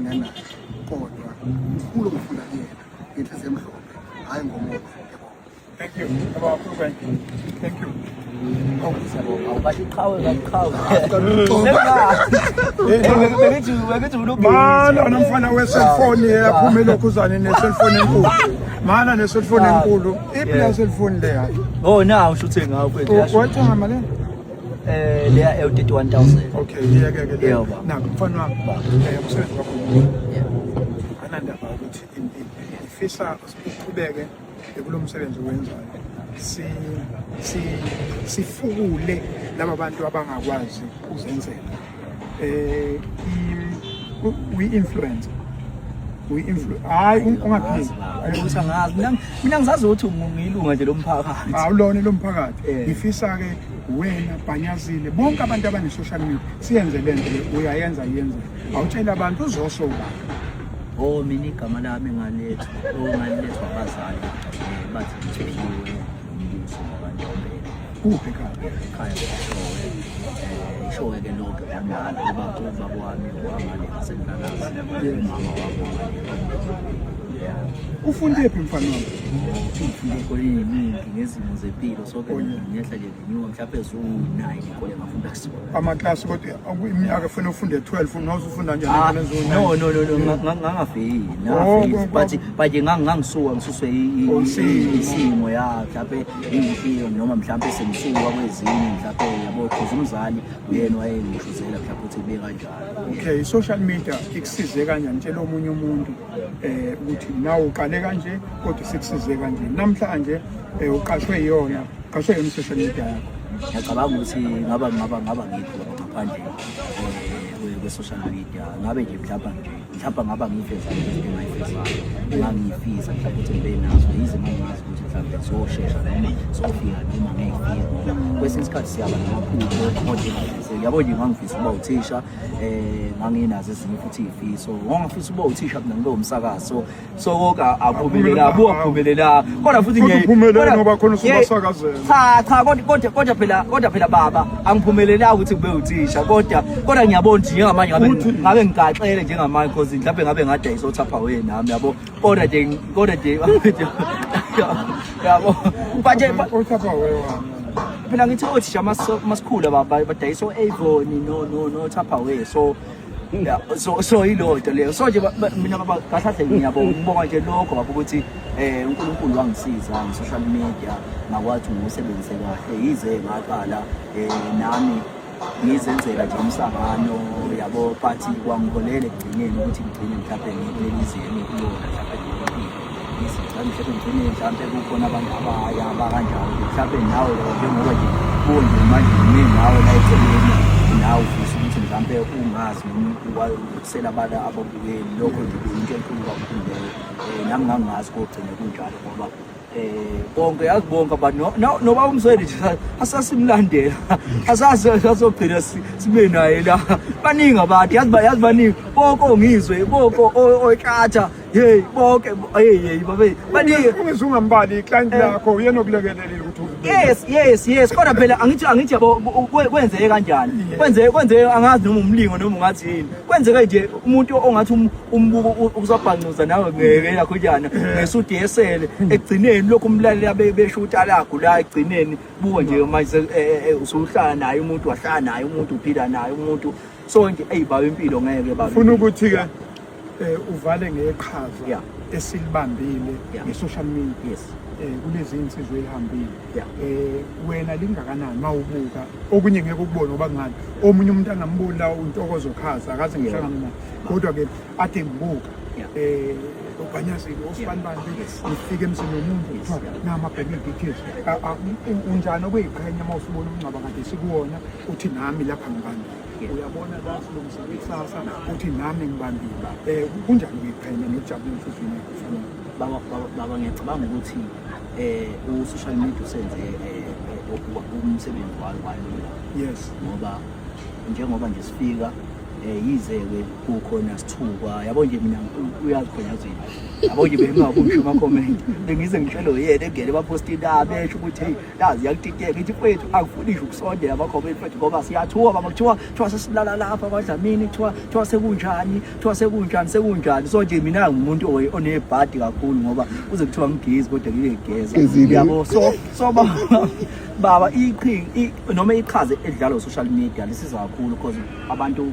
ngena kodwa umkhulu ngifuna kuyena inhliziyo emhlophe hayi ngomoya yabo. Thank you. Thank you. Mana nomfana we-cellphone yaphume lokhuzane ne-cellphone enkulu. Mana ne-cellphone enkulu. Iphi ya cellphone leya? Oh now shooting ngawo kwethu. Wathi ngama le? Leya L31,000. Okay, ngiyeke. Na mfana wami umsebenzi wakho. Anandaba ukuthi ifisa uqhubeke kulo msebenzi owenzayo. Sifukule laba bantu abangakwazi uzenzela. We influence. Hayi ungaphili. Ukuthi angazi mina ngizazi ukuthi ngilunga nje lomphakathi. Awulona lomphakathi. Ngifisa ke wena Bhanyazile bonke abantu abane social media siyenze lento uyayenza awutshela abantu uzosoba. Oh mina igama lami ngalethwa abazali bathi ngithiwe umbuso wabanjombe. Kuphi ekhaya? Ishowe ke lokho kanjalo ubaba wami wamale ngasenhlalazi umama wami. Ufunde phi mfana wami? Ufunde kolini ngezimo zempilo sonke ngiyehla nje nginyuka mhlawumbe ezu9 ikole ngafunda kusona. Amaklasi kodwa iminyaka ufuna ufunde 12 unozufunda njani no ngangafeyili but ngangisuka ngisuswe isimo ya mhlawumbe impilo noma mhlawumbe semsuka kwezinye mhlawumbe yabo khoza umzali uyena wayengishuzela mhlawumbe ukuthi kube kanjalo. Okay, social media ikusize kanjani tshela omunye umuntu ukuthi nawe uqale kanje kodwa sikusize kanje namhlanje uqashwe yona social media yakho. Ngiyacabanga ukuthi ngaba ngikho ngaphandle kwe-social media ngabe nje mhlawumbe ngaba ngifeza into engayifezayo ngangifisa mhlawumbe ukuthi ngibe nazo yize ngangazi ukuthi mhlawumbe soshesha noma sofika noma ngeke kwesinye isikhathi siyaba namaphupho kodwa yabo nje ngangifisa ukuba uthisha nganginazo ezinye futhi izifiso ngangifisa ukuba uthisha mina ngibe umsakazo so konke aphumelela kodwa futhi ngiyiphumelela ngoba khona usubasakazela kodwa phela baba angiphumelela ukuthi kube uthisha kodwa ngiyabona nje njengamanje ngabe ngigaxele njengamanje because mhlawumbe ngabe ngade isothapha wena nami yabo kodwa nje yabo manje uthapha wewe phela ngithi othisha masikhula baba badayiso Avon no Tupperware so ilonto leyo so nje mina baba kahle ngiyabonga nje lokho baba ukuthi uNkulunkulu wangisiza social media ngakwathi ngusebenzise kahle yize ngaqala nami ngizenzela nje umsangano yabo party kwangiholela ekugcineni ukuthi ngigcine mhlawumbe ngilelizeni kulona mhlawumbe mhlawumbe kukhona abantu abakanjalo mhlawumbe nawe njengoba nje bonke manje nawe la eceleni nawe ufisa ukuthi mhlawumbe ungazi ukusela abantu ababukeli lokho nje into enkulu kakhulu nami ngangazi kokugcina kunjalo ngoba bonke yakubonga abantu noba umzweli nje asasimlandela asazogcina sibe naye la baningi abantu yazi baningi bonke ongizwe bonke oyikhatha hey bonke hey babe baningi ungizungambali iclient lakho uyena okulekelelile ukuthi yes kodwa phela angithi yabo kwenzeke kanjani kwenzeke angazi noma umlingo noma ungathi yini kwenzeke nje umuntu ongathi umbuko ukuzobhancuza nawe ngeke yakho njana ngesuthi yesele ekugcineni lokho umlalela beshuta lakho la ekugcineni buko nje manje usuhlala naye umuntu wahlala naye umuntu uphila naye umuntu so nje eyibaba impilo ngeke baba ufuna ukuthi ke uvale ngeqhaza esilibambile nge-social media yes kulezi insizwe elihambile wena lingakanani mawubuka okunye ngeke ukubone ngoba ngani omunye umuntu angamboni la uNtokozo Khaza akaze ngihlangana naye kodwa ke ade ngibuka uBhanyazile osibanibani ngifike emsini nomuntu kuthiwa nama banking details unjani okuyiqhenya mawusubona umncaba kade sikuwona uthi nami lapha ngibani uyabona la silungisele ikusasa uthi nami ngibambile kunjani ukuyiqhenya nojabule emfuzweni baba ngiyacabanga ukuthi u-social media usenze umsebenzi wayo yes ngoba njengoba nje sifika yize-ke kukhona sithukwa yabo nje mina uyazikhonyazela yabo nje bengingakusho ama-comment bengize ngitshelo yena engene bapostini besho ukuthi hey yazi yakutiteka ngithi mfethu akufuni nje ukusondela ama-comment mfethu ngoba siyathuka baba kuthiwa sesilala lapha kwaDlamini kuthiwa sekunjani sekunjani so nje mina ngumuntu onebhadi kakhulu ngoba kuze kuthiwa ngigezi kodwa ngiyegeza yabo so baba noma iqhaza edlalwa social media lisiza kakhulu because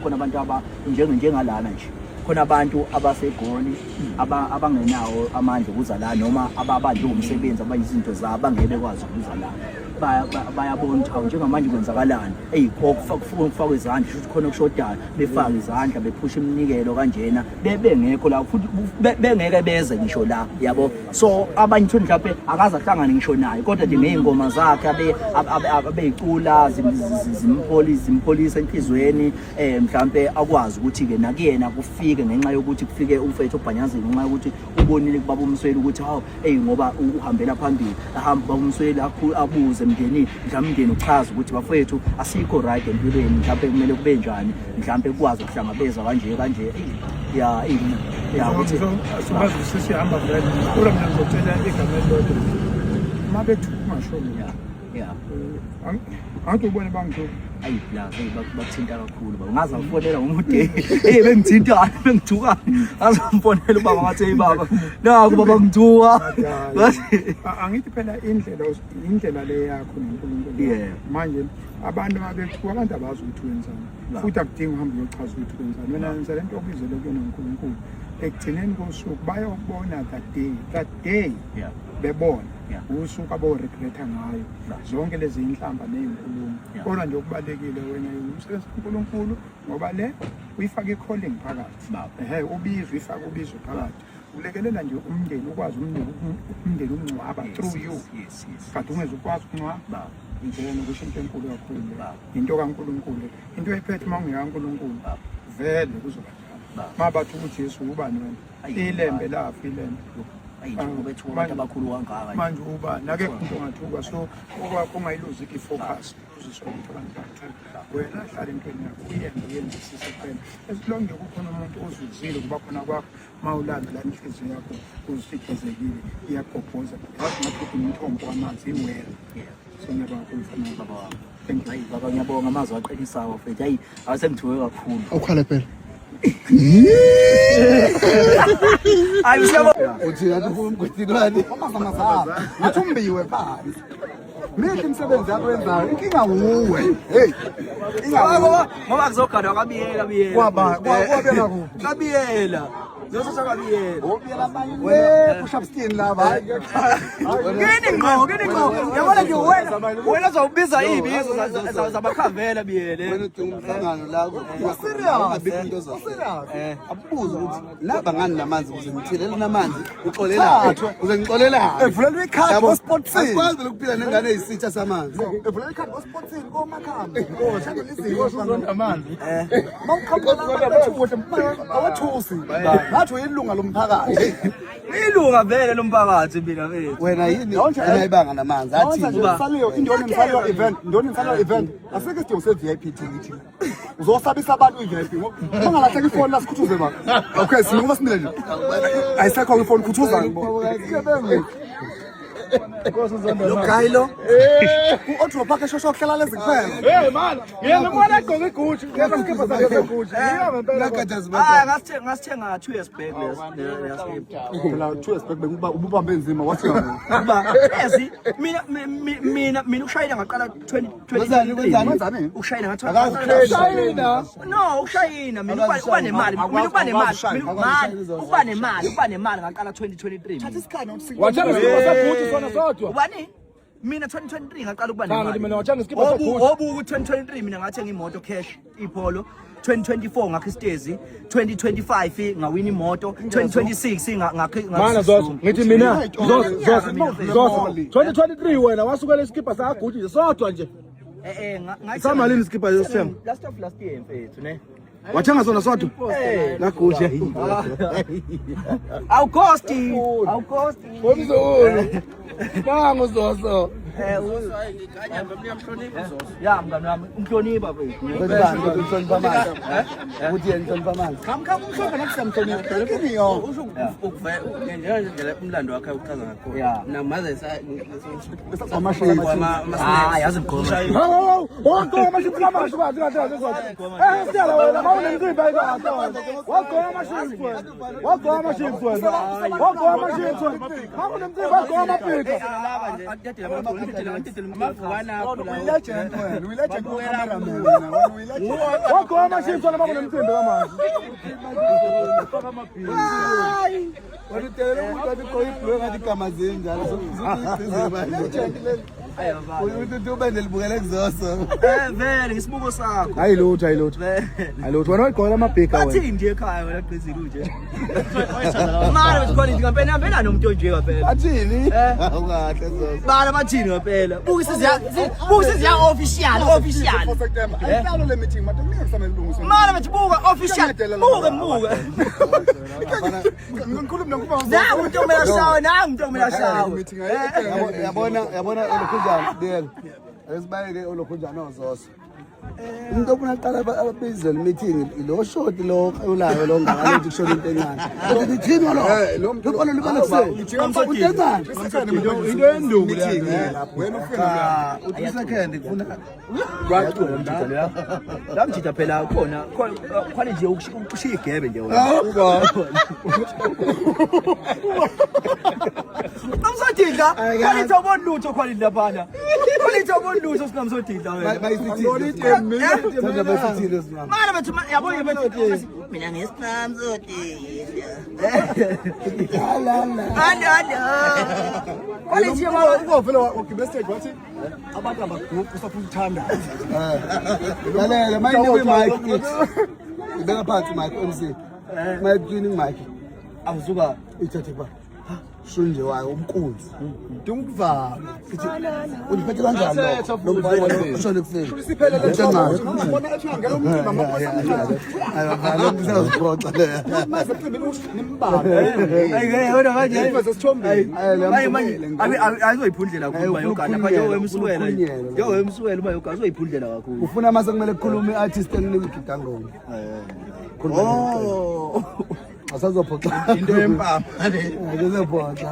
khona abantu njengalana nje khona abantu abasegoli abangenawo amandla ukuzalana noma ababanjwe umsebenzi abayizinto zabo bangeke bekwazi ukuzalana bayabona ukuthi njengamanje kwenzakalani kufakwe izandla futhi khona ukushodayo befaka izandla bephusha iminikelo kanjena bengekho la futhi bengeke beze ngisho la yabo so abanye futhi mhlawumbe akaze ahlangane ngisho naye kodwa nje ngezingoma zakhe abeyicula zimpholisa enhlizweni mhlawumbe akwazi ukuthi ke nakuyena kufike ngenxa yokuthi kufike umfethu oBhanyazeni ngenxa yokuthi ubonile kubaba uMsweli ukuthi ngoba uhambela phambili ahamba baba uMsweli abuze mndeni mhlawumbe uchaza ukuthi bafethu asikho right empilweni mhlawumbe kumele kube njani mhlawumbe kwazi ukuhlangabeza kanje ukuthi sobazi sesihamba vele kodwa mina ngizotshela igama elilodwa mabethu ungashoni angithi ubone bangithuka bakuthinta kakhulu ngaze ngifonela ngomuntu bengithuka ngaze ngifonela ubaba ngathi baba naku baba ngithuka angithi phela indlela le yakho noNkulunkulu manje abantu abethuka abantu abazi ukuthi wenzani futhi akudingi uhambe uyochaza ukuthi wenzani mina ngenza lento okubizele kuyona uNkulunkulu ekugcineni kosuku bayobona that day bebona usuku abo-regretha ngayo zonke lezi inhlamba nezinkulumo kodwa nje okubalekile wena umsebenzi kaNkulunkulu ngoba le uyifaka i-calling phakathi ubizwe uyifaka ubizwe phakathi ulekelela nje umndeni ukwazi umndeni ungcwaba through you kanti ungeze ukwazi ukungcwaba njena nokusho into enkulu kakhulu into kaNkulunkulu into ephethe uma ungekaNkulunkulu vele kuzoba njalo mabathi ukuthi Jesu ubani wena ilembe lafa ilembe manje uba nake umuntu ongathuka so okwakho ungayiluzi i-focus uzisho ukuthi abantu bathuka wena hlala empini yakho uyenzisise kuphela esilonge kukhona umuntu ozuzile kuba khona kwakho mawulandela inhliziyo yakho uzifithizekile iyagobhoza yazi ngathi umthombo wamanzi iwela so ngiyabonga kumfana baba wami thank you baba ngiyabonga amazwi aqinisayo mfethu awusengithuke kakhulu awukhale phela uthi umgwedilwane ngathi umbiwe phansi mihle imisebenzi yakho wenzayo inkinga wuwe ngoba kuzogadwa kabiyela Zosha kabiyela. Obiyela manje push up skin laba. Ngini ngo. Yabona nje wena uzawubiza ibizo zabakhavela biyele. Wena udinga umhlangano la. Serious. Abubuza ukuthi laba ngani namanzi ukuze ngithilele namanzi uxolela. Uze ngixolela. Evulela ikhadi go sport scene. Akwazi ukuphila nengane ezisitsha samanzi. Evulela ikhadi go sport scene go makhamba. Go shaka izinto zonke amanzi. Mawukhamba la awathusi. Ngathi uyilunga lomphakathi. Ilunga vele lomphakathi mina mfethu. Wena yini ayibanga namanzi athi saliyo indoni nisaliyo event asike sidingo se VIP ticket. Uzosabisa abantu i-VIP. Ungalahleka ifoni lasikuthuze baba. Okay, sinoma simile nje. Ayisekho ifoni khuthuza ngibo. Lo Kailo u-Otto Park eshosho kuhlela lezi kuphela. Man, yena mwana egqoke iGucci, ngeke skipper sakhe iGucci. Ngasithenga 2 years back lesikipha. Phela 2 years back ububambe nzima wathi kuba ezi mina ushayela ngaqala 2020. Ushayela ngaqala No, ushayina mina uba nemali, uba nemali ngaqala 2023. thatha isikhathi Wathenga isikipper saGucci sona sodwa. Ubani? Mina 2023 ngaqala ukuba Mina nemali. wathenga isikipper saGucci. Obuku 2023 mina ngathenga imoto cash iPolo. 2024 ngakho istezi, 2025 ngawina imoto, 2026 ngakho Mana Zoso ngithi mina Zoso 2023 wena wasukela isikipper saGucci sodwa nje. Samalini isikipper yosithemba. Last year mfethu ne. Wathenga sona sodwa. La Gucci. Awukosti. Bomzulu. Bango Zoso. Ya mngani wami umhlonipha mfethu. Uhlonipha amanzi. Uthi yena uhlonipha amanzi. Khamba umhlonipha nakusamhlonipha. Yini yo? Ukuvela umlando wakhe uchaza ngakho. Yeah. Namaze Yazi mgoma. Wagoma amashipsi kamasho bathi kahle siyala wena mawunemcimbi ayikade wagoma amashipsi wena wagoma amashipsi wena wagoma amashipsi wena mawunemcimbi wagoma amapika wagoma amashipsi wena mawunemcimbi kamasho Wena utelela umuntu wathi qoyibhlo ngathi igama zinjalo uthi ube nelibukela kuzoso Vele ngisibuko sakho. hayi lutho wena wayigqola amabhika wena Bathi nje ekhaya wena qizile nje. Mara besikhona into ngempela hambela nomuntu onje kaphela. athini awukahle zoso Bala bathini ngempela. Bukisiziya official. ayifalo le meeting manje kuningi kusamele ulungise Mara bathi buka official. Buka. ngikhuluma nokuba Nangu umuntu omela shawa, meeting yabona olokhunjana dela esibayeke olokhunjana ozoso umuntu ofuna aqala ababizwe meeting lo short lo ulayo lo ngakalethi kushona into encane uthini lo lokho libala into enduku lapho wena ufuna uthi second kufuna la mjida phela khona nje ukushiya igebe nje wena. Amsodidla kwalithi abonlutho kwalithi laphana kwalithi abonlutho singamsodidla wena. Mara bathi yabona bathi mina ngesinami sodidla kwalithi uvela ugibela stage wathi abantu abasafuna ukuthanda lalela mayini mic ibeka phansi mic MC mic cleaning mic awuzuka ithathe ba shunje wayo umkunzi dumkuvala sithi uliphethe kanjani lo ushone kufeni siphelele ubona ethi ngeke umcimbi amaphosana lo msazibhoxa le mase cimbi nimbambe wena manje sesithombeni ayizoyiphundlela kakhulu bayogana lapha njengoba emsukela uba yogana azoyiphundlela kakhulu. ufuna mase kumele kukhulume i-artist enginika igidangoma asazophoxa into yempama akuzophoxa